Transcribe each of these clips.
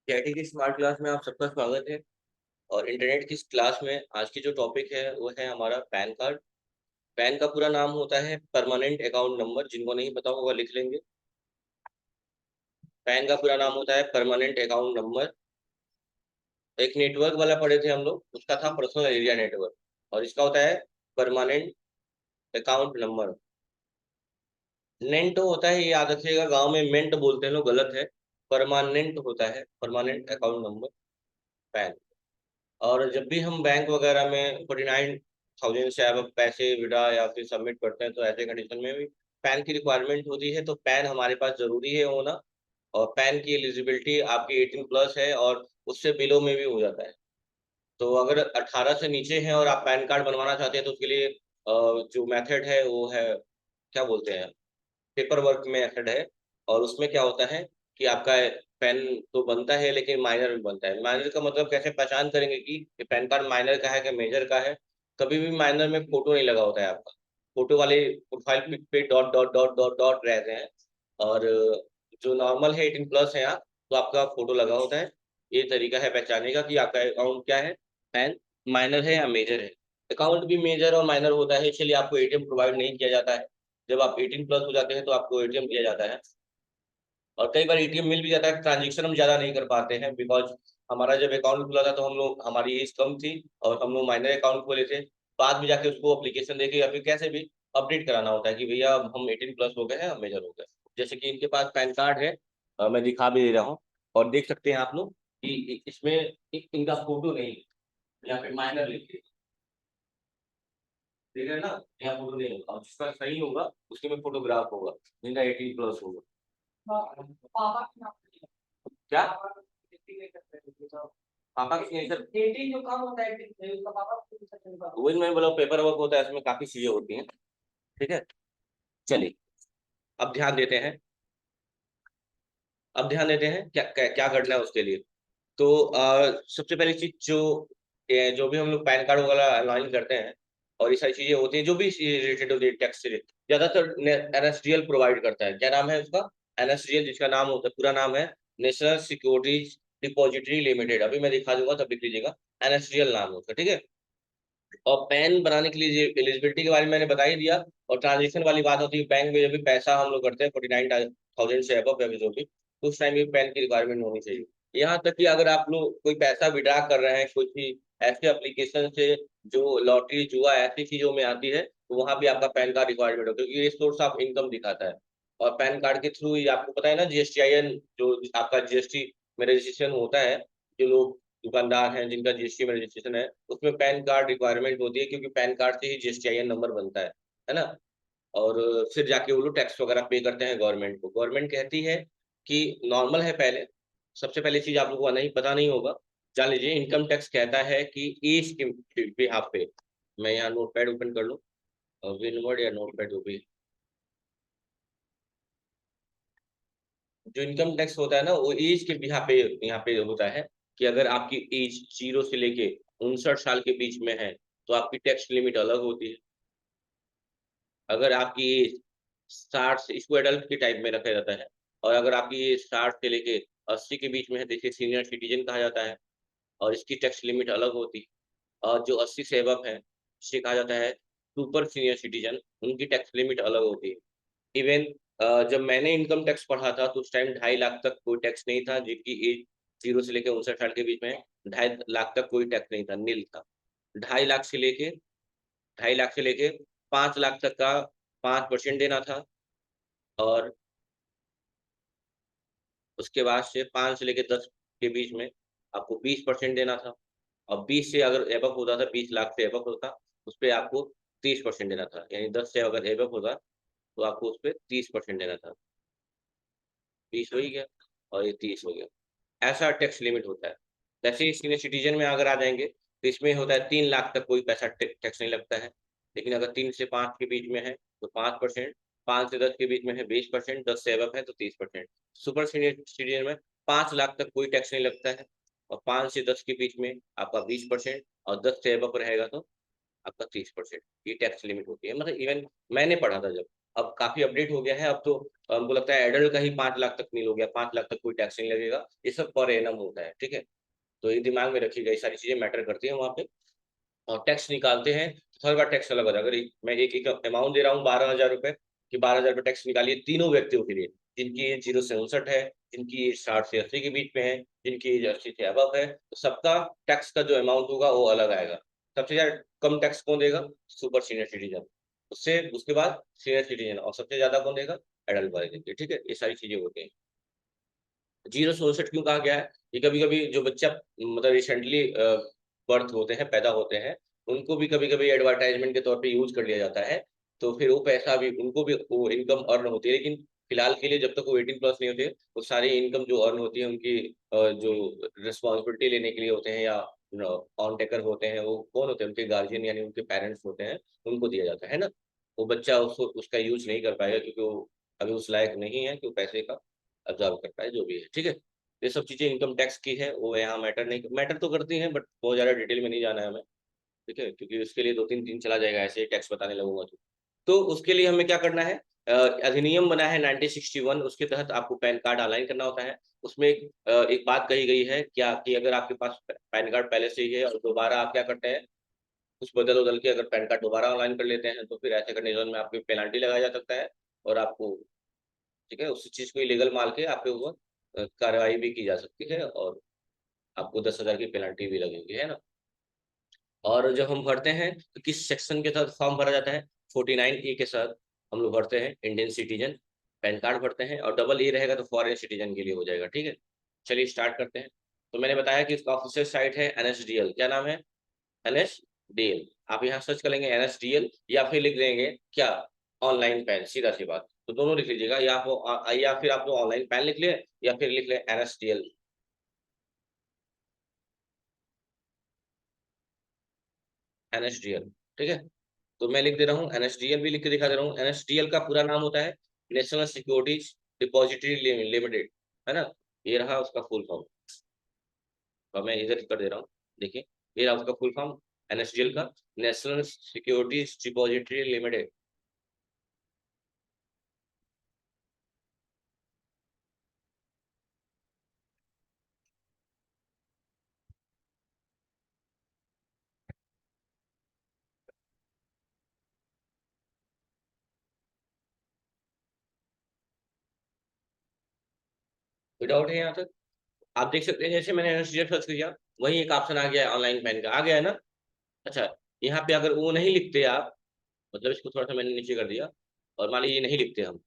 Katie की smart class में आप सबका स्वागत है। और इंटरनेट की इस क्लास में आज की जो टॉपिक है वो है हमारा पैन कार्ड। पैन का पूरा नाम होता है परमानेंट अकाउंट नंबर। जिनको नहीं पता होगा लिख लेंगे। पैन का पूरा नाम होता है परमानेंट अकाउंट नंबर। एक नेटवर्क वाला पढ़े थे हम लोग, उसका था पर्सनल एरिया नेटवर्क, और इसका होता है परमानेंट अकाउंट नंबर। नेंटो होता है, ये याद रखिएगा, गाँव में मेंट बोलते हैं लोग, गलत है। परमानेंट होता है परमानेंट अकाउंट नंबर, पैन। और जब भी हम बैंक वगैरह में 49,000 से अब पैसे विड्रॉ या फिर सबमिट करते हैं, तो ऐसे कंडीशन में भी पैन की रिक्वायरमेंट होती है। तो पैन हमारे पास ज़रूरी है होना। और पैन की एलिजिबिलिटी आपकी 18 प्लस है, और उससे बिलो में भी हो जाता है। तो अगर 18 से नीचे हैं और आप पैन कार्ड बनवाना चाहते हैं, तो उसके लिए जो मेथड है वो है, क्या बोलते हैं, पेपर वर्क मेथड है। और उसमें क्या होता है कि आपका पैन तो बनता है, लेकिन माइनर भी बनता है। माइनर का मतलब कैसे पहचान करेंगे कि ये पैन कार्ड माइनर का है कि मेजर का है? कभी भी माइनर में फ़ोटो नहीं लगा होता है आपका। फ़ोटो वाले प्रोफ़ाइल पिक पे dot, dot, dot, dot, dot रहते हैं। और जो नॉर्मल है 18 प्लस है आप, तो आपका फ़ोटो लगा होता है। ये तरीका है पहचानने का कि आपका अकाउंट क्या है, पैन माइनर है या मेजर है। अकाउंट भी मेजर और माइनर होता है, इसलिए आपको एटीएम प्रोवाइड नहीं किया जाता है। जब आप 18 प्लस हो जाते हैं तो आपको एटीएम दिया जाता है। और कई बार एटीएम मिल भी जाता है, ट्रांज़ैक्शन हम ज़्यादा नहीं कर पाते हैं, बिकॉज़ हमारा जब अकाउंट खुला था तो हम लोग, हमारी एज कम थी और हम लोग माइनर अकाउंट खोले थे। बाद में जाके उसको एप्लीकेशन देके या फिर कैसे भी अपडेट कराना होता है कि भैया अब हम 18 प्लस हो गए हैं, अब मेजर हो गए। जैसे कि इनके पास पैन कार्ड है, मैं दिखा भी दे रहा हूँ, और देख सकते हैं आप लोग कि इसमें इनका फ़ोटो नहीं है, यहाँ पे माइनर लिख के, ठीक है ना? यहाँ फ़ोटो नहीं होगा, और जिसका सही होगा उसके में फ़ोटोग्राफ होगा, जिनका 18 प्लस होगा। क्या? पापा की सिग्नेचर, वही मैं बोला, पेपर वर्क होता है, इसमें काफ़ी चीज़ें होती हैं, ठीक है? चलिए, अब ध्यान देते हैं। क्या क्या क्या करना है उसके लिए। तो सबसे पहली चीज़ जो भी हम लोग पैन कार्ड वगैरह ऑनलाइन करते हैं, और ये सारी चीज़ें होती हैं, जो भी रिलेटेड होती है टैक्स से, ज़्यादातर एनएसडीएल प्रोवाइड करता है। क्या नाम है उसका? एनएसडीएल, जिसका नाम होता है, पूरा नाम है नेशनल सिक्योरिटीज़ डिपॉजिटरी लिमिटेड। अभी मैं दिखा दूँगा, तब लिख लीजिएगा। एनएसडीएल नाम है उसका, ठीक है? और पैन बनाने के लिए ये एलिजिबिलिटी के बारे में मैंने बता ही दिया। और ट्रांज़ैक्शन वाली बात होती है, बैंक में जब भी पैसा हम लोग करते हैं 49,000 से अबव या फिर जो भी, तो उस टाइम भी पैन की रिक्वायरमेंट होनी चाहिए। यहाँ तक कि अगर आप लोग कोई पैसा विथड्रॉ कर रहे हैं, कोई ऐसे एप्लीकेशन से जो लॉटरी, जुआ ऐसी चीज़ों में आती है, तो वहाँ भी आपका पैन कार्ड रिक्वायरमेंट होता है, क्योंकि ये सोर्स ऑफ इनकम दिखाता है। और पैन कार्ड के थ्रू ही आपको पता है ना, जीएसटीआईएन, जो आपका जीएसटी में रजिस्ट्रेशन होता है, जो लोग दुकानदार हैं जिनका जीएसटी में रजिस्ट्रेशन है, उसमें पैन कार्ड रिक्वायरमेंट होती है, क्योंकि पैन कार्ड से ही जीएसटीआईएन नंबर बनता है ना? और फिर जाके वो लोग टैक्स वगैरह पे करते हैं गवर्नमेंट को। गवर्नमेंट कहती है कि नॉर्मल है पहले, सबसे पहली चीज़ आप लोगों को नहीं पता नहीं होगा, जान लीजिए। इनकम टैक्स कहता है कि एज के बिहाफ़ पे, मैं यहाँ नोटपैड ओपन कर लूँ, विनवर्ड या नोटपैड जो भी, जो इनकम टैक्स होता है ना, वो एज के बिहाफ़ पे यहाँ पे होता है कि अगर आपकी एज 0 से लेके 59 साल के बीच में है, तो आपकी टैक्स लिमिट अलग होती है। अगर आपकी एज 60 से, इसको एडल्ट के टाइप में रखा जाता है, और अगर आपकी एज 60 से लेके 80 के बीच में है, तो इसे सीनियर सिटीज़न कहा जाता है, और इसकी टैक्स लिमिट अलग होती है। और जो 80 से अबव है, इसे कहा जाता है सुपर सीनियर सिटीज़न, उनकी टैक्स लिमिट अलग होती है। इवन जब मैंने इनकम टैक्स पढ़ा था, तो उस टाइम 2.5 लाख तक कोई टैक्स नहीं था, जिनकी एज 0 से लेके 59 साल के बीच में है, 2.5 लाख तक कोई टैक्स नहीं था, निल था। 2.5 लाख से लेके 2.5 लाख से लेके 5 लाख तक का 5% देना था। और उसके बाद से 5 से लेके 10 के बीच में आपको 20% देना था। और 20 से अगर एबव होता था, 20 लाख से एबव होता, उसपे आपको 30% देना था। यानी 10 से अगर एबव होता, तो आपको उसपे 30% देना था। 20 हो ही गया, और ये 30 हो गया। ऐसा टैक्स लिमिट होता है। वैसे ही सीनियर सिटीज़न में अगर आ जाएँगे, तो इसमें होता है 3 लाख तक कोई पैसा टैक्स नहीं लगता है। लेकिन अगर 3 से 5 के बीच में है, तो 5%, 5 से 10 के बीच में है 20%, 10 से अबव है तो 30%। सुपर सीनियर सिटीज़न में 5 लाख तक कोई टैक्स नहीं लगता है, और 5 से 10 के बीच में आपका 20%, और 10 से अबव रहेगा तो आपका 30%। ये टैक्स लिमिट होती है। मतलब इवन मैंने पढ़ा था जब, अब काफ़ी अपडेट हो गया है, अब तो हमको लगता है एडल्ट का ही 5 लाख तक नील हो गया, 5 लाख तक कोई टैक्स नहीं लगेगा। ये सब पर एनम होता है, ठीक है। तो ये दिमाग में रखिएगा, ये सारी चीजें मैटर करती हैं वहाँ पे। और टैक्स निकालते हैं तो हर बार टैक्स अलग होता है। अगर मैं एक अमाउंट दे रहा हूँ 12,000 रुपये, कि 12,000 रुपये टैक्स निकालिए तीनों व्यक्तियों के लिए, जिनकी एज 0 से 59 है, जिनकी एज 60 से 80 के बीच में है, जिनकी एज 80 से अबव है, तो सबका टैक्स का जो अमाउंट होगा वो अलग आएगा। सबसे ज्यादा कम टैक्स कौन देगा? Super senior citizen. उससे उसके बाद सीनियर सिटीजन, और सबसे ज्यादा कौन देगा? एडल्ट वाले देंगे, ठीक है। ये सारी चीजें होती हैं। 0 से 59 क्यों कहा गया है? ये कभी कभी जो बच्चा मतलब रिसेंटली बर्थ होते हैं, पैदा होते हैं, उनको भी कभी कभी एडवर्टाइजमेंट के तौर पे यूज कर लिया जाता है। तो फिर वो पैसा भी उनको भी वो इनकम अर्न होती है, लेकिन फिलहाल के लिए जब तक वो 18+ नहीं होते, वो सारी इनकम जो अर्न होती है उनकी जो रिस्पॉन्सिबिलिटी लेने के लिए होते हैं या ऑन टेकर होते हैं, वो कौन होते हैं? उनके गार्जियन यानी उनके पेरेंट्स होते हैं, उनको दिया जाता है ना। वो बच्चा उसको उसका यूज नहीं कर पाएगा, क्योंकि वो अभी उस लायक नहीं है कि वो पैसे का ऑब्जर्व कर पाए, जो भी है, ठीक है। ये सब चीजें इनकम टैक्स की है, वो यहाँ मैटर तो करती हैं, बट बहुत ज्यादा डिटेल में नहीं जाना है हमें, ठीक है, क्योंकि उसके लिए 2-3 दिन चला जाएगा ऐसे ही टैक्स बताने लगूंगा तो उसके लिए हमें क्या करना है? अधिनियम बना है 1961, उसके तहत आपको पैन कार्ड ऑनलाइन करना होता है। उसमें एक बात कही गई है क्या, कि अगर आपके पास पैन कार्ड पहले से ही है और दोबारा आप क्या करते हैं, कुछ बदल उदल के अगर पैन कार्ड दोबारा ऑनलाइन कर लेते हैं, तो फिर ऐसे कंडीशन में आपकी पेनल्टी लगाया जा सकता है, और आपको, ठीक है, उस चीज को इलीगल मान के आपके ऊपर कार्रवाई भी की जा सकती है, और आपको 10,000 की पेनल्टी भी लगेगी, है ना। और जब हम भरते हैं तो किस सेक्शन के तहत फॉर्म भरा जाता है? 49A के साथ हम लोग भरते हैं, इंडियन सिटीजन। पैन कार्ड भरते हैं, और डबल ए रहेगा तो फॉरेन सिटीजन के लिए हो जाएगा, ठीक है। चलिए स्टार्ट करते हैं। तो मैंने बताया कि इसका ऑफिशियल साइट है NSDL। क्या नाम है? NSDL। आप यहाँ सर्च करेंगे NSDL, या फिर लिख देंगे क्या? ऑनलाइन पैन, सीधा सी बात। तो दोनों लिख लीजिएगा, या फिर आप लोग ऑनलाइन पैन लिख ले, या फिर लिख ले NSDL। NSDL, ठीक है। तो मैं लिख दे रहा हूँ NSDL, भी लिख के दिखा दे रहा हूँ। NSDL का पूरा नाम होता है नेशनल सिक्योरिटीज डिपॉजिटरी लिमिटेड, है ना। ये रहा उसका फुल फॉर्म, और मैं इधर कर दे रहा हूँ, देखिए, ये रहा उसका फुल फॉर्म NSDL का, national securities depository limited. Without है यहाँ तक आप देख सकते हैं, जैसे मैंने NSDL सर्च किया, वही एक ऑप्शन आ गया है, ऑनलाइन पैन का आ गया है ना। अच्छा, यहाँ पे अगर वो नहीं लिखते आप, मतलब इसको थोड़ा सा मैंने नीचे कर दिया, और मान लीजिए ये नहीं लिखते, हम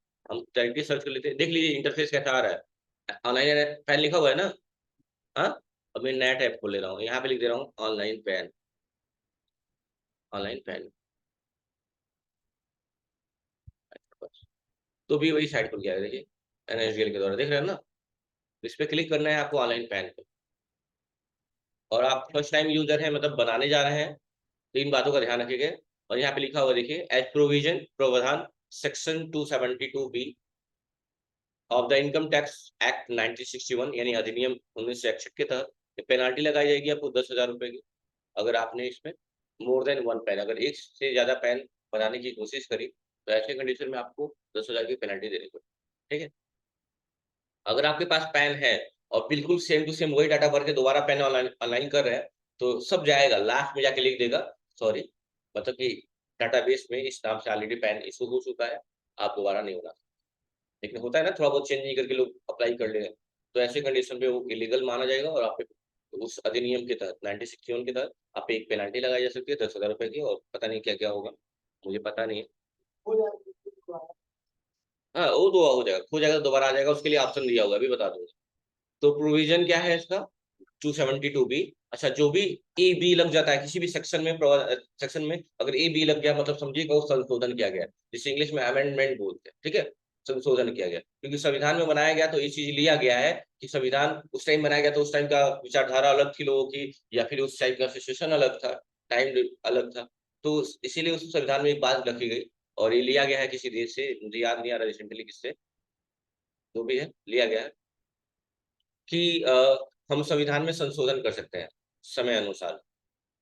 डायरेक्टली सर्च कर लेते हैं, देख लीजिए इंटरफेस कैसा आ रहा है। ऑनलाइन पैन लिखा हुआ है ना। हाँ, अब मैं नया टैब खोल ले रहा हूँ, यहाँ पे लिख दे रहा हूँ ऑनलाइन पैन, ऑनलाइन पैन। तो भी वही साइट खुल गया है, देखिए, NSDL के द्वारा, देख रहे हैं ना। इस पे क्लिक करना है आपको, ऑनलाइन पैन पे। और आप फर्स्ट टाइम यूजर हैं, मतलब बनाने जा रहे हैं, तो इन बातों का ध्यान रखिएगा। और यहाँ पे लिखा हुआ देखिए, एज प्रोविजन, प्रावधान section 272B of the income tax act 1961, यानी अधिनियम 1961 के तहत पेनाल्टी लगाई जाएगी आपको 10,000 रुपए की, अगर आपने इसमें मोर देन वन पैन, अगर एक से ज्यादा पैन बनाने की कोशिश करी, तो ऐसे कंडीशन में आपको 10,000 की पेनल्टी देनी पड़ेगी, ठीक है। अगर आपके पास पैन है और बिल्कुल सेम टू सेम वही डाटा भर के दोबारा पैन ऑनलाइन ऑनलाइन कर रहे हैं, तो सब जाएगा, लास्ट में जाके लिख देगा सॉरी, मतलब कि डाटाबेस में इस नाम से ऑलरेडी पैन इशू हो चुका है, आप दोबारा नहीं होना। लेकिन होता है ना, थोड़ा बहुत चेंज नहीं करके लोग अप्लाई कर ले रहे हैं, तो ऐसे कंडीशन पे वो इलीगल माना जाएगा, और आप पे उस अधिनियम के तहत 1961 के तहत आप पे एक पेनल्टी लगाई जा सकती है 10,000 रुपए की, और पता नहीं क्या क्या होगा, मुझे पता नहीं है। हाँ, वो दुआ हो जाएगा, खो जाएगा तो दोबारा आ जाएगा, उसके लिए ऑप्शन दिया होगा, अभी बता दूंगा। तो प्रोविजन क्या है इसका? 272B। अच्छा, जो भी ए बी लग जाता है किसी भी सेक्शन में, सेक्शन में अगर ए बी लग गया, मतलब समझिएगा वो संशोधन किया गया है, जिसे इंग्लिश में अमेंडमेंट बोलते हैं, ठीक है। संशोधन किया गया, क्योंकि संविधान में बनाया गया तो ये चीज लिया गया है कि संविधान उस टाइम बनाया गया, तो उस टाइम का विचारधारा अलग थी लोगों की, या फिर उस टाइम का सिचुएशन अलग था, टाइम अलग था। तो इसीलिए उस संविधान में एक बात रखी गई, और ये लिया गया है किसी देश से, मुझे याद नहीं आ रहा रिसेंटली किससे, जो भी है लिया गया है, कि हम संविधान में संशोधन कर सकते हैं समय अनुसार,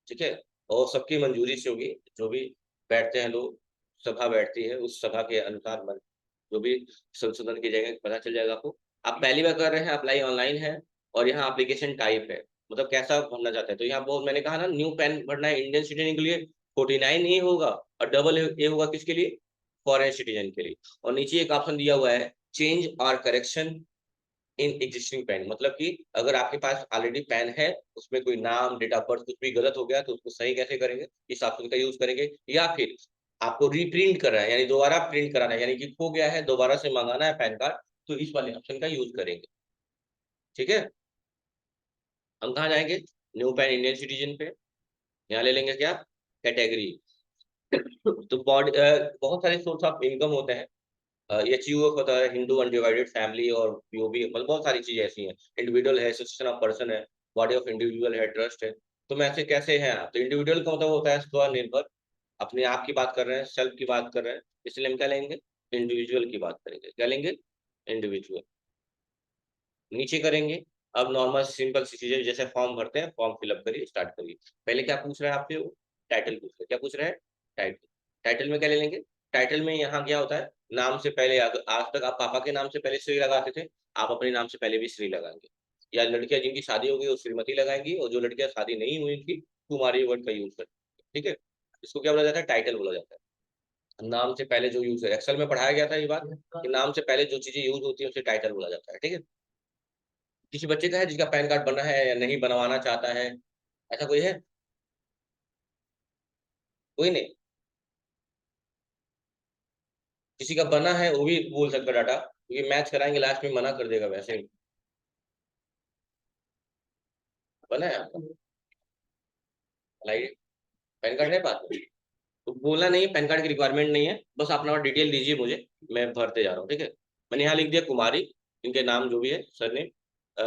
ठीक है। और सबकी मंजूरी से होगी, जो भी बैठते हैं लोग, सभा बैठती है उस सभा के अनुसार जो भी संशोधन किए जाएंगे पता चल जाएगा आपको। आप पहली बार कर रहे हैं, अप्लाई ऑनलाइन है, और यहाँ एप्लीकेशन टाइप है, मतलब कैसा भरना चाहते हैं। तो यहाँ बहुत मैंने कहा ना, न्यू पैन भरना है इंडियन सिटीजन के लिए, 49 ही होगा, और डबल ए होगा किसके लिए, फॉरेन सिटीजन के लिए। और नीचे एक ऑप्शन दिया हुआ है चेंज और करेक्शन इन एग्जिस्टिंग पैन, मतलब कि अगर आपके पास ऑलरेडी पैन है, उसमें कोई नाम, डेट ऑफ बर्थ कुछ भी गलत हो गया तो उसको सही कैसे करेंगे, इस ऑप्शन का यूज करेंगे। या फिर आपको रीप्रिंट करना है, यानी दोबारा प्रिंट कराना है, यानी कि खो गया है दोबारा से मंगाना है पैन कार्ड, तो इस वाले ऑप्शन का यूज करेंगे। ठीक है, हम कहाँ जाएंगे, न्यू पैन इंडियन सिटीजन पे, यहाँ ले लेंगे क्या, कैटेगरी। तो बॉडी बहुत सारे सोर्स ऑफ इनकम होते हैं, एचयूएफ होता है, हिंदू अनडिवाइडेड फैमिली, और पीओबी, मतलब बहुत सारी चीजें ऐसी हैं। इंडिविजुअल है, एसोसिएशन ऑफ पर्सन है, बॉडी ऑफ इंडिविजुअल है, ट्रस्ट है। तो मैं ऐसे कैसे हैं आप, तो इंडिविजुअल का मतलब होता है स्वनिर्भर, अपने आप की बात कर रहे हैं, सेल्फ की बात कर रहे हैं, इसलिए हम क्या लेंगे, इंडिविजुअल की बात करेंगे, क्या लेंगे, इंडिविजुअल। नीचे करेंगे, अब नॉर्मल सिंपल सी चीजें, जैसे फॉर्म भरते हैं, फॉर्म फिलअप करिए, स्टार्ट करिए। पहले क्या पूछ रहा है आपसे, वो टाइटल पूछ रहा है, क्या पूछ रहा है, टाइटल। टाइटल में क्या ले लेंगे, टाइटल में यहाँ क्या होता है, नाम से पहले, आज तक आप पापा के नाम से पहले श्री लगाते थे, आप अपने नाम से पहले भी श्री लगाएंगे। या लड़कियां जिनकी शादी हो गई वो श्रीमती लगाएंगी, और जो लड़कियां शादी नहीं हुई उनकी कुमारी वर्ड का यूज करेंगे। ठीक है, इसको क्या बोला जाता है, टाइटल बोला जाता है। नाम से पहले जो यूज है, एक्सेल में पढ़ाया गया था ये बात, कि नाम से पहले जो चीजें यूज होती है उसे टाइटल बोला जाता है। ठीक है, किसी बच्चे का है जिसका पैन कार्ड बना है या नहीं बनवाना चाहता है, ऐसा कोई है, कोई नहीं, किसी का बना है वो भी बोल सकता डाटा, क्योंकि मैच कराएंगे लास्ट में मना कर देगा वैसे ही। बना है आपका, लाइए, पैन कार्ड है पास में, तो बोलना नहीं है, पैन कार्ड की रिक्वायरमेंट नहीं है, बस अपना डिटेल दीजिए मुझे, मैं भरते जा रहा हूँ। ठीक है, मैंने यहाँ लिख दिया कुमारी, इनके नाम जो भी है, सरनेम,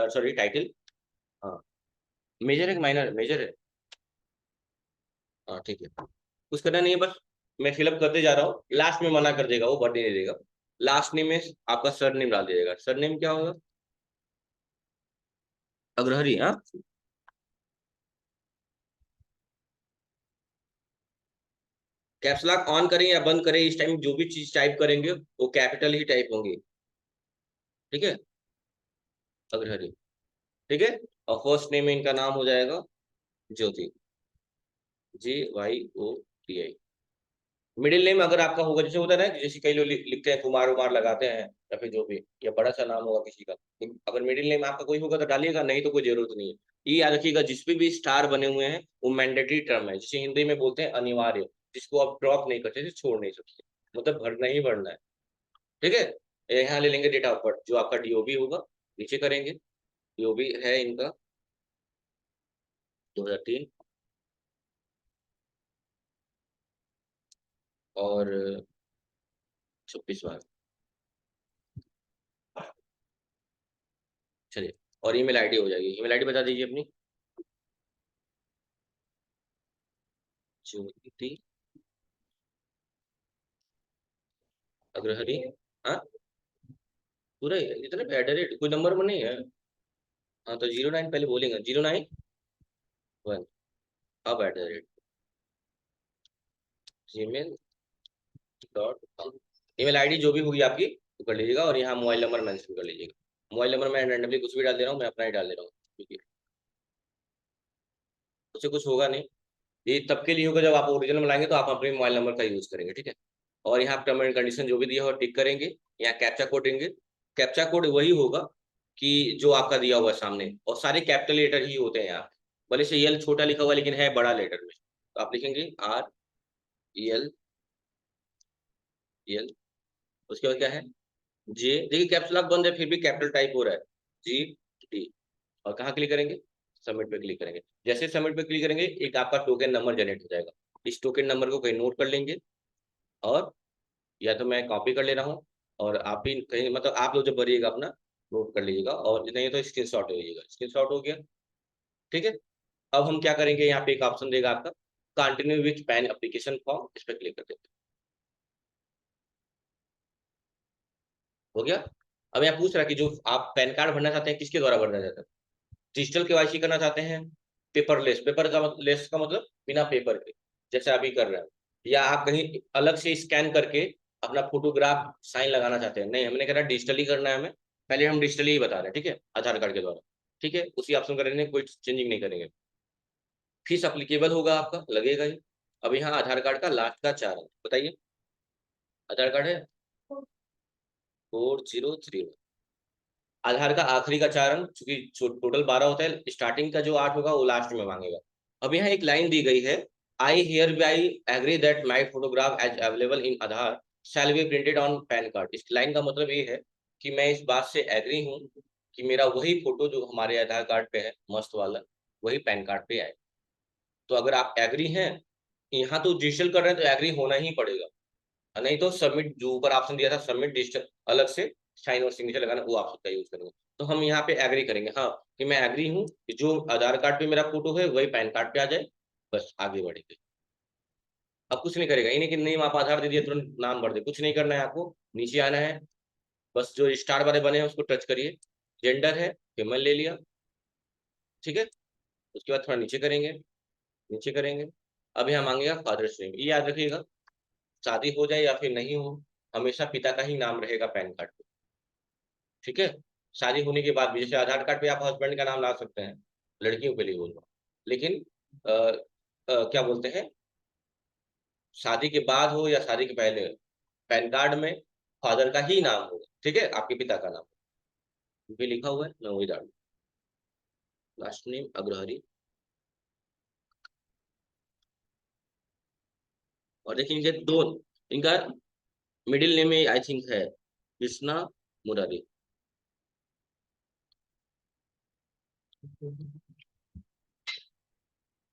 सॉरी टाइटल। हाँ, मेजर है कि माइनर, मेजर है, हाँ ठीक है, कुछ करना नहीं है, बस मैं फिलअप करते जा रहा हूँ, लास्ट में मना कर देगा, वो भरने नहीं देगा। लास्ट नेम में आपका सरनेम डाल दीजिएगा, सरनेम क्या होगा, अग्रहरी, हाँ। कैप्स लॉक ऑन करें या बंद करें, इस टाइम जो भी चीज टाइप करेंगे वो कैपिटल ही टाइप होंगी। ठीक है, अग्रहरी, ठीक है। और फर्स्ट नेम में इनका नाम हो जाएगा ज्योति, JYOTI। मिडिल नेम अगर आपका होगा, जैसे होता है ना, जैसे कई लोग लिखते हैं कुमार उमार लगाते हैं, या फिर जो भी, या बड़ा सा नाम होगा किसी का, अगर मिडिल नेम आपका कोई होगा तो डालिएगा, नहीं तो कोई जरूरत नहीं है। ये याद रखिएगा, जिसपे भी स्टार बने हुए हैं वो मैंडेटरी टर्म है, जिसे हिंदी में बोलते हैं अनिवार्य, जिसको आप ड्रॉप नहीं करते, छोड़ नहीं सकते, मतलब भरना ही भरना है। ठीक है, यहाँ ले लेंगे डेट ऑफ बर्थ, जो आपका डीओबी होगा, नीचे करेंगे, डीओबी है इनका 2003, और 26 बार, चलिए। और ईमेल आईडी हो जाएगी, ईमेल आईडी बता दीजिए अपनी, ज्योति अग्रहरी, हाँ, पूरा ही है, इतने @ कोई नंबर में नहीं है। हाँ, तो 09 पहले बोलेंगे, 091, अब @gmail.com। ईमेल आईडी जो भी होगी आपकी वो कर लीजिएगा, और यहाँ मोबाइल नंबर मेंशन कर लीजिएगा। मोबाइल नंबर मैं रैंडमली कुछ भी डाल दे रहा हूँ, मैं अपना ही डाल दे रहा हूँ, क्योंकि उससे कुछ होगा नहीं। ये तब के लिए होगा जब आप ओरिजिनल बनाएंगे, तो आप अपने मोबाइल नंबर का यूज करेंगे। ठीक है, और यहाँ टर्म एंड कंडीशन जो भी दिया हो टिक करेंगे, यहाँ कैप्चा कोड देंगे। कैप्चा कोड वही होगा कि जो आपका दिया हुआ है सामने, और सारे कैपिटल लेटर ही होते हैं यहाँ, भले से यल छोटा लिखा हुआ लेकिन है बड़ा लेटर में, तो आप लिखेंगे REL, उसके बाद क्या है, जे, देखिए कैप्स लॉक बंद है फिर भी कैपिटल टाइप हो रहा है, GT। और कहाँ क्लिक करेंगे, सबमिट पे क्लिक करेंगे। जैसे सबमिट पे क्लिक करेंगे, एक आपका टोकन नंबर जनरेट हो जाएगा। इस टोकन नंबर को कहीं नोट कर लेंगे, और या तो मैं कॉपी कर ले रहा हूँ, और आप भी कहीं, मतलब आप लोग जब भरिएगा अपना नोट कर लीजिएगा, और नहीं तो स्क्रीनशॉट हो जाइएगा, स्क्रीनशॉट हो गया। ठीक है, अब हम क्या करेंगे, यहाँ पे एक ऑप्शन देगा आपका continue with pan application form, इस पर क्लिक कर देते हैं। हो गया। अब यहाँ पूछ रहा है कि जो आप पैन कार्ड भरना चाहते हैं किसके द्वारा भरना चाहते हैं, डिजिटल केवाईसी करना चाहते हैं, पेपरलेस, पेपर का लेस का मतलब बिना पेपर के, जैसे अभी कर रहे हैं, या आप कहीं अलग से स्कैन करके अपना फोटोग्राफ साइन लगाना चाहते हैं, नहीं हमने कह रहा डिजिटली करना है हमें, पहले हम डिजिटली ही बता रहे हैं, ठीक है, आधार कार्ड के द्वारा, ठीक है, उसी ऑप्शन करेंगे, कोई चेंजिंग नहीं करेंगे। फीस अप्लीकेबल होगा आपका, लगेगा ही। अब यहाँ आधार कार्ड का लास्ट का 4 अंक बताइए, आधार कार्ड है 4031। आधार का आखिरी का 4 अंक, चूंकि टोटल 12 होता है, स्टार्टिंग का जो 8 होगा वो लास्ट में मांगेगा। अब यहाँ एक लाइन दी गई है, I hereby agree that my photograph as available in Aadhaar shall be printed on PAN card. इस लाइन का मतलब ये है कि मैं इस बात से एग्री हूँ कि मेरा वही फोटो जो हमारे आधार कार्ड पे है मस्त वाला, वही पैन कार्ड पे आए। तो अगर आप एग्री हैं, यहाँ तो डिजिटल कर रहे हैं तो एग्री होना ही पड़ेगा, नहीं तो सबमिट, जो ऊपर ऑप्शन दिया था सबमिट डिजिटल, अलग से साइन और सिग्नेचर लगाना, वो ऑप्शन का यूज करेंगे। तो हम यहाँ पे एग्री करेंगे, हाँ कि मैं एग्री हूँ कि जो आधार कार्ड पे मेरा फोटो है वही पैन कार्ड पे आ जाए, बस आगे बढ़ेंगे। अब कुछ नहीं करेगा, ये नहीं कि नहीं आप आधार दे दिए तुरंत नाम भर दे, कुछ नहीं करना है आपको, नीचे आना है, बस जो स्टार वाले बने हैं उसको टच करिए, जेंडर है फीमेल ले लिया, ठीक है, उसके बाद थोड़ा नीचे करेंगे, नीचे करेंगे। अब यहाँ मांगेगा फादर्स नेम, ये याद रखिएगा, शादी हो जाए या फिर नहीं हो, हमेशा पिता का ही नाम रहेगा पैन कार्ड पे, ठीक है। शादी होने के बाद भी, जैसे आधार कार्ड पे आप हस्बैंड का नाम ला सकते हैं, लड़कियों के लिए बोल रहा हूँ, लेकिन क्या बोलते हैं, शादी के बाद हो या शादी के पहले, पैन कार्ड में फादर का ही नाम होगा, ठीक है, आपके पिता का नाम भी लिखा हुआ है, मैं वही डालू, लास्ट नेम अग्रहरी। और देखिए इनके दो, इनका मिडिल नेम में आई थिंक है कृष्णा मुरारी।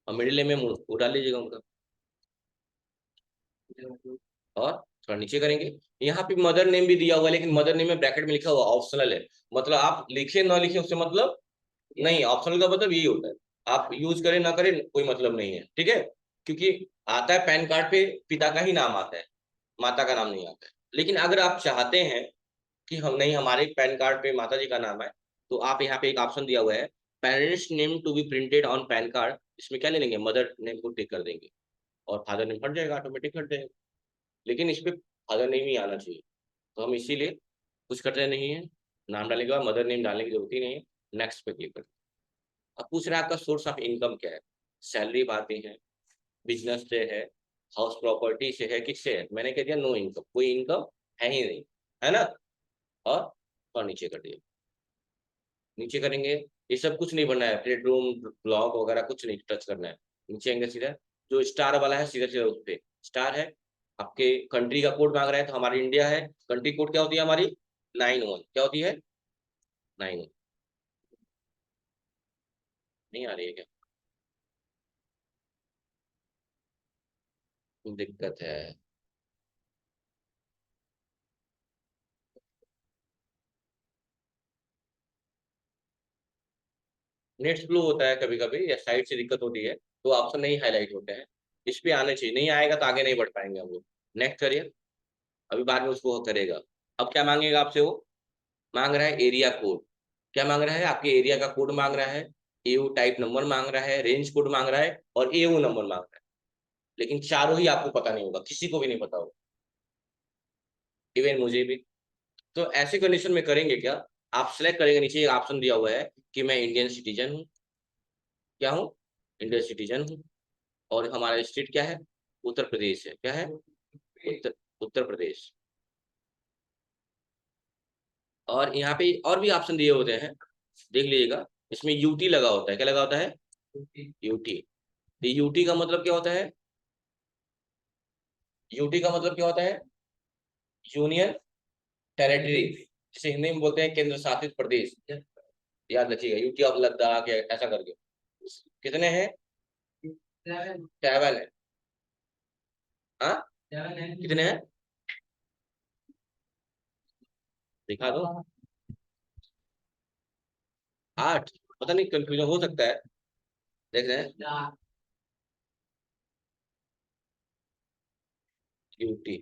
और मिडिल नेम में उड़ा लीजिएगा उनका, और थोड़ा नीचे करेंगे, यहाँ पे मदर नेम भी दिया हुआ है, लेकिन मदर नेम में ब्रैकेट में लिखा हुआ ऑप्शनल है, मतलब आप लिखे ना लिखे उससे मतलब नहीं, ऑप्शनल का मतलब यही होता है, आप यूज करें ना करें कोई मतलब नहीं है, ठीक है, क्योंकि आता है पैन कार्ड पे पिता का ही नाम आता है, माता का नाम नहीं आता है। लेकिन अगर आप चाहते हैं कि हम नहीं, हमारे पैन कार्ड पे माता जी का नाम है, तो आप यहाँ पे एक ऑप्शन दिया हुआ है, parents name to be printed on PAN card, इसमें क्या ले लेंगे, मदर नेम को टिक कर देंगे, और फादर नेम हट जाएगा, ऑटोमेटिक हट जाएगा, लेकिन इस पे फादर नेम ही आना चाहिए, तो हम इसीलिए कुछ करते नहीं है, नाम डालने के बाद मदर नेम डालने की जरूरत ही नहीं है, नेक्स्ट पे क्लिक करते हैं। अब पूछ रहे हैं आपका सोर्स ऑफ इनकम क्या है, सैलरी पाते हैं, बिजनेस से है, हाउस प्रॉपर्टी से है, किससे है, मैंने कह दिया नो इनकम, कोई इनकम है ही नहीं, है ना, और नीचे कर दिया, नीचे करेंगे, ये सब कुछ नहीं बनना है, बेडरूम ब्लॉग वगैरह कुछ नहीं टच करना है, नीचे आएंगे सीधा, जो स्टार वाला है सीधा सीधा उस पे स्टार है, आपके कंट्री का कोड मांग रहा है तो हमारी इंडिया है, कंट्री कोड क्या होती है हमारी, 91, क्या होती है 91, नहीं आ रही है क्या, दिक्कत है, नेट स्लो होता है कभी कभी या साइट से दिक्कत होती है, तो ऑप्शन नहीं हाईलाइट होते हैं, इस पे आने चाहिए, नहीं आएगा तो आगे नहीं बढ़ पाएंगे हम लोग, नेक्स्ट करिए, अभी बाद में उसको वो करेगा। अब क्या मांगेगा आपसे वो, मांग रहा है एरिया कोड, क्या मांग रहा है, आपके एरिया का कोड मांग रहा है, एयू टाइप नंबर मांग रहा है, रेंज कोड मांग रहा है, और एयू नंबर मांग रहा है, लेकिन चारों ही आपको पता नहीं होगा, किसी को भी नहीं पता होगा, इवन मुझे भी। तो ऐसे कंडीशन में करेंगे क्या, आप सेलेक्ट करेंगे, नीचे एक ऑप्शन दिया हुआ है कि मैं इंडियन सिटीजन हूँ, क्या हूँ, इंडियन सिटीजन हूँ, और हमारा स्टेट क्या है, उत्तर प्रदेश है, क्या है, उत्तर उत्तर प्रदेश। और यहाँ पे और भी ऑप्शन दिए होते हैं, देख लीजिएगा, इसमें यूटी लगा होता है, क्या लगा होता है, यूटी। यूटी का मतलब क्या होता है, यूटी का मतलब क्या होता है, यूनियन टेरिटरी, जिसे हिंदी में बोलते हैं केंद्र शासित प्रदेश, याद रखिएगा, यूटी ऑफ लद्दाख या ऐसा करके, कितने हैं, 7 है, हाँ, कितने हैं, दिखा दो, 8, पता नहीं कंफ्यूजन हो सकता है, देख रहे हैं, UT,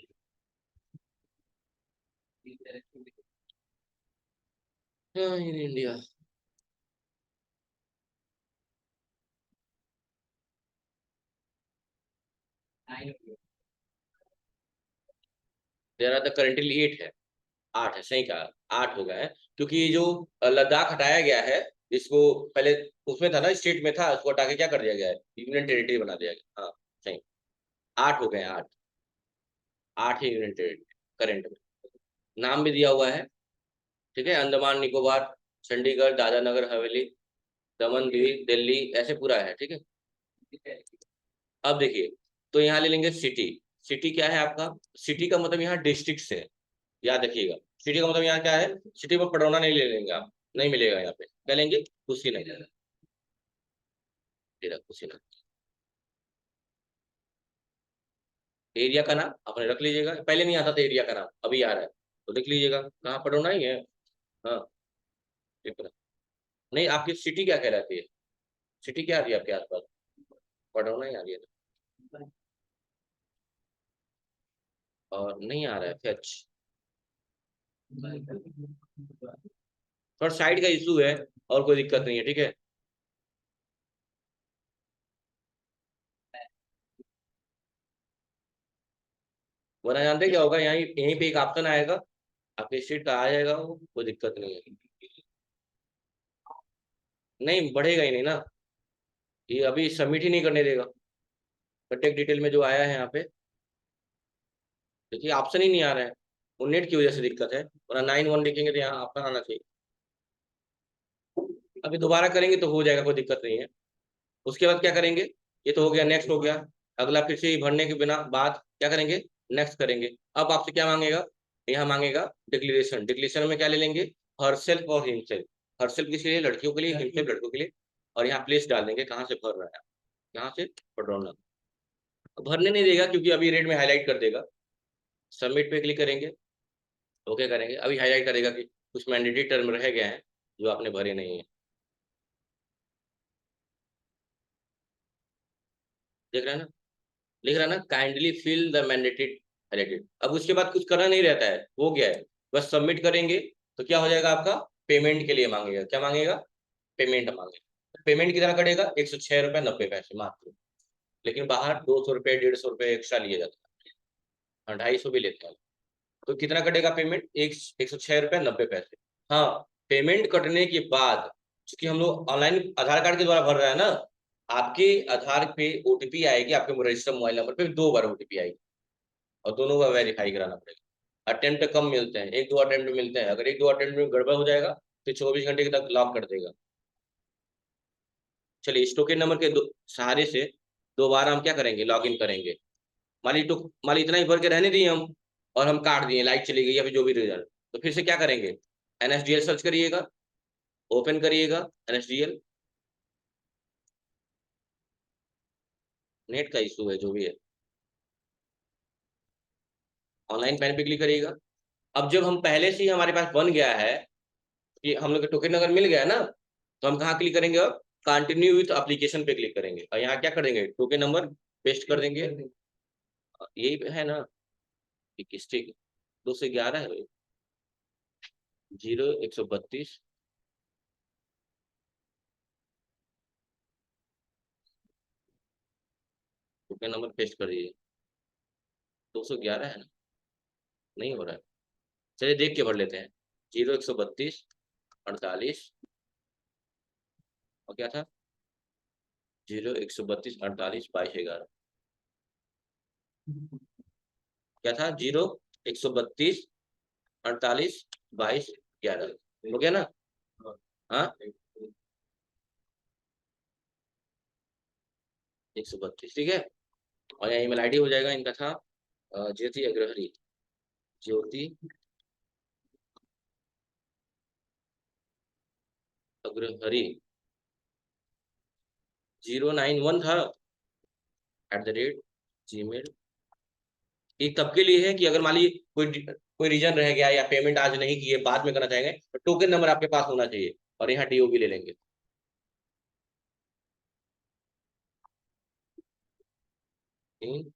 India, there are the currently 8 है, 8 है, सही कहा, 8 हो गया है, क्योंकि ये जो लद्दाख हटाया गया है, इसको पहले उसमें था ना, स्टेट में था, उसको हटा के क्या कर दिया गया है, यूनियन टेरिटरी बना दिया गया। हाँ, सही, 8 हो गए हैं, 8, 8 ही यूनियन टेरिटरी करंट में। नाम भी दिया हुआ है, ठीक है, अंडमान निकोबार, चंडीगढ़, दादरा नगर हवेली, दमन दीव, दिल्ली, ऐसे पूरा है, ठीक है। अब देखिए, तो यहाँ ले लेंगे सिटी। सिटी क्या है आपका? सिटी का मतलब यहाँ डिस्ट्रिक्ट है, याद रखिएगा। सिटी का मतलब यहाँ क्या है? सिटी में पडरौना नहीं ले लेंगे आप, नहीं मिलेगा यहाँ पे, क्या लेंगे? कुशीनगर, कुशीनगर। एरिया का नाम आपने रख लीजिएगा, पहले नहीं आता था एरिया का नाम, अभी आ रहा है, तो लिख लीजिएगा, कहाँ पडरौना ही है। हाँ, ठीक है। नहीं, आपकी सिटी क्या कहलाती है? सिटी क्या आ रही है आपके आसपास? पडरौना ही आ रही है, और नहीं आ रहा है फेच, थोड़ा साइड का इशू है, और कोई दिक्कत नहीं है, ठीक है। वरना जानते क्या होगा, यहीं यहीं पे एक ऑप्शन आएगा, आपके सीट का आ जाएगा, वो कोई दिक्कत नहीं है। नहीं बढ़ेगा ही नहीं ना, ये अभी सबमिट ही नहीं करने देगा, कॉन्टेक्ट डिटेल में जो आया है यहाँ पे, देखिए ऑप्शन ही नहीं आ रहा है, वो नेट की वजह से दिक्कत है, वरना 9-1 लिखेंगे तो यहाँ ऑप्शन आना चाहिए। अभी दोबारा करेंगे तो हो जाएगा, कोई दिक्कत नहीं है। उसके बाद क्या करेंगे? ये तो हो गया, नेक्स्ट हो गया। अगला फिर से भरने के बिना बाद क्या करेंगे? नेक्स्ट करेंगे। अब आपसे क्या मांगेगा? यहाँ मांगेगा डिक्लेरेशन। डिक्लेरेशन में क्या ले लेंगे? हर सेल्फ और हिमसेल्फ। हर सेल्फ किसी लिए? लड़कियों के लिए, हिमसेल्फ लड़कों के लिए। और यहाँ प्लेस डाल देंगे, कहाँ से भर रहा है, यहाँ से पडरौना। भरने नहीं देगा क्योंकि अभी रेड में हाईलाइट कर देगा। सबमिट पे क्लिक करेंगे, ओके करेंगे, अभी हाईलाइट करेगा कि कुछ मैंडेटरी टर्म रह गए हैं जो आपने भरे नहीं है। देख रहे हैं ना, लिख रहा है ना, kindly fill the mandatory highlighted. अब उसके बाद कुछ करना नहीं रहता है, हो गया है, बस सबमिट करेंगे तो क्या हो जाएगा आपका? पेमेंट के लिए मांगेगा, क्या मांगेगा? पेमेंट मांगेगा। पेमेंट कितना कटेगा? 106 रुपये 90 पैसे मात्र। लेकिन बाहर 200 रुपये 150 रुपये एक्स्ट्रा लिए जाते हैं, हाँ, 250 भी लेते हैं। तो कितना कटेगा पेमेंट? 106 रुपये 90 पैसे। हाँ, पेमेंट कटने के बाद, क्योंकि हम लोग ऑनलाइन आधार कार्ड के द्वारा भर रहे हैं ना, आपके आधार पे ओटीपी आएगी, आपके रजिस्टर्ड मोबाइल नंबर पे 2 बार ओटीपी आएगी, और दोनों का वेरीफाई कराना पड़ेगा। अटेम्प्ट कम मिलते हैं, 1-2 अटेम्प्ट मिलते हैं, अगर 1-2 अटेम्प्ट में गड़बड़ हो जाएगा तो 24 घंटे तक लॉक कर देगा। चलिए, इस टोकन नंबर के सहारे से 2 बार हम क्या करेंगे? लॉग इन करेंगे। मान ली इतना ही भर के रहने दिए हम, और हम काट दिए, लाइट चली गई या फिर जो भी रीजन, तो फिर से क्या करेंगे? एनएसडीएल सर्च करिएगा, ओपन करिएगा एनएसडीएल। नेट का इशू है जो भी है, ऑनलाइन पैन पे क्लिक करिएगा। अब जब हम पहले से ही हमारे पास बन गया है कि हम लोग को टोकन अगर मिल गया ना, तो हम कहाँ क्लिक करेंगे? अब कंटिन्यू विथ एप्लीकेशन पे क्लिक करेंगे, और यहाँ क्या कर देंगे? टोकन नंबर पेस्ट कर देंगे। यही है ना, स्टिक 211 है भाई, 0132। टोकन नंबर पेस्ट कर दीजिए, 211 है ना, नहीं हो रहा है। चलिए देख के भर लेते हैं, 0132 48, और क्या था? 0132 48 22 11। क्या था? 0132 48 22 11, हो गया ना? हाँ, 132, ठीक है। और यहाँ ईमेल आईडी हो जाएगा, इनका था ज्योति अग्रहरी, ज्योति अग्रहरी 091 था @gmail। ये तब के लिए है कि अगर मान ली कोई रीजन रह गया या पेमेंट आज नहीं किए, बाद में करना चाहेंगे, तो टोकन नंबर आपके पास होना चाहिए, और यहाँ डीओ भी ले लेंगे। हम्म,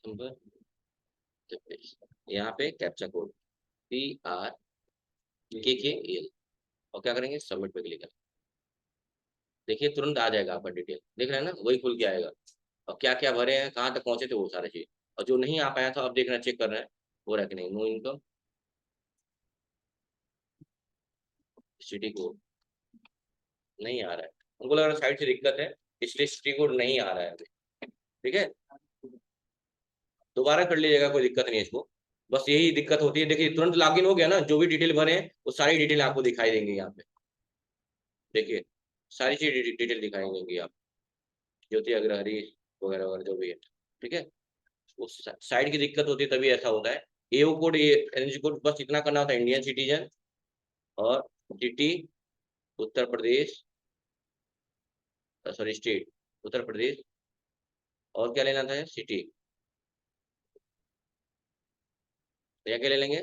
नंबर यहाँ पे कैप्चा कोड PRKKL और क्या करेंगे, सबमिट पे क्लिक करें। देखिए तुरंत आ जाएगा आपका डिटेल, देख रहे हैं ना, वही खुल के आएगा। और क्या क्या भरे हैं, कहाँ तक पहुंचे थे, वो सारी चीज। और जो नहीं आ पाया था अब देख रहे हैं, चेक कर रहे हैं हो रहा है कि नहीं। नो इनकम, सिटी कोड नहीं आ रहा है, उनको लग रहा है साइड से दिक्कत है, इसलिए सिटी कोड नहीं आ रहा है अभी। ठीक है, दोबारा कर लीजिएगा, कोई दिक्कत नहीं है इसको। बस यही दिक्कत होती है, देखिए तुरंत लॉगिन हो गया ना, जो भी डिटेल भरे हैं वो सारी डिटेल आपको दिखाई देंगी यहाँ पे। देखिए सारी चीज डिटेल दिखाई देंगी आप, ज्योति अग्रहरी वगैरह वगैरह जो भी है। ठीक है, उस साइड की दिक्कत होती है तभी ऐसा होता है। एओ कोड, ये एनजी कोड, बस इतना करना होता है, इंडियन सिटीजन और city Uttar Pradesh, sorry state Uttar Pradesh, और क्या लेना था, सिटी। क्या क्या ले लेंगे,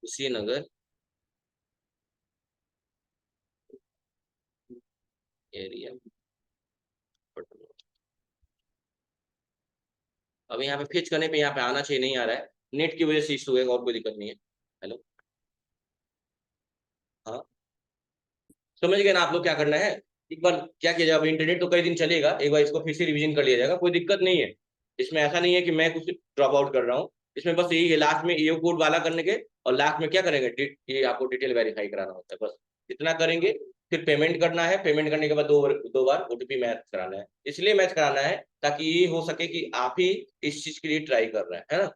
कुशीनगर एरिया। अब यहाँ पे फेच करने पे यहाँ पे आना चाहिए, नहीं आ रहा है, नेट की वजह से इशू है, और कोई दिक्कत नहीं है। हेलो, हाँ समझ गए ना आप लोग, क्या करना है। एक बार क्या किया जाए, अब इंटरनेट तो कई दिन चलेगा, एक बार इसको फिर से रिवीजन कर लिया जाएगा, कोई दिक्कत नहीं है। इसमें ऐसा नहीं है कि मैं कुछ ड्रॉप आउट कर रहा हूँ, इसमें बस यही है, लास्ट में ईओ कोड वाला करने के, और लास्ट में क्या करेंगे, ये आपको डिटेल वेरीफाई कराना होता है, बस इतना करेंगे। फिर पेमेंट करना है, पेमेंट करने के बाद दो बार ओटीपी मैच कराना है, इसलिए मैच कराना है ताकि ये हो सके कि आप ही इस चीज के लिए ट्राई कर रहे हैं, है ना।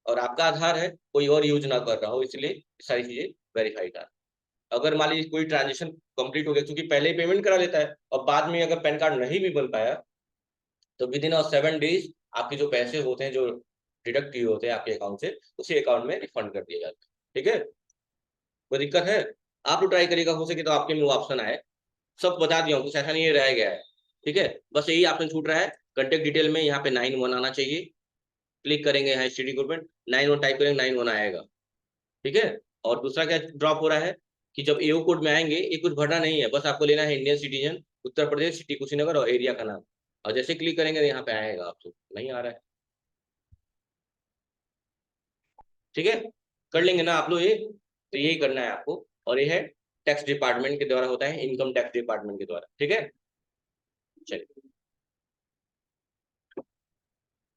और आपका आधार है, कोई और यूज ना कर रहा हो, इसलिए सारी चीजें वेरीफाई कर। अगर मान लीजिए कोई ट्रांजेक्शन कंप्लीट हो गया, क्योंकि पहले ही पेमेंट करा लेता है, और बाद में अगर पैन कार्ड नहीं भी बन पाया, तो विद इन 7 डेज आपके जो पैसे होते हैं, जो डिडक्ट किए होते हैं आपके अकाउंट से, उसी अकाउंट में रिफंड कर दिया जाता है। ठीक है, कोई दिक्कत है, आप लोग ट्राई करिएगा, हो सके तो आपके में वो ऑप्शन आए। सब बता दिया हूँ, कुछ ऐसा नहीं है रह गया है। ठीक है, बस यही ऑप्शन छूट रहा है, कंटेक्ट डिटेल में यहाँ पे 9 1 आना चाहिए। क्लिक करेंगे यहाँ स्टडी ग्रुप में, 9 1 टाइप करेंगे, 9 1 आएगा। ठीक है, और दूसरा क्या ड्रॉप हो रहा है कि जब एओ कोड में आएंगे, ये कुछ भरना नहीं है, बस आपको लेना है Indian citizen, Uttar Pradesh, city Kushinagar और एरिया का नाम। और जैसे क्लिक करेंगे तो यहाँ पे आएगा, आपको नहीं आ रहा है। ठीक है, कर लेंगे ना आप लोग ये, तो यही करना है आपको। और ये है टैक्स डिपार्टमेंट के द्वारा होता है, इनकम टैक्स डिपार्टमेंट के द्वारा। ठीक है, चलिए।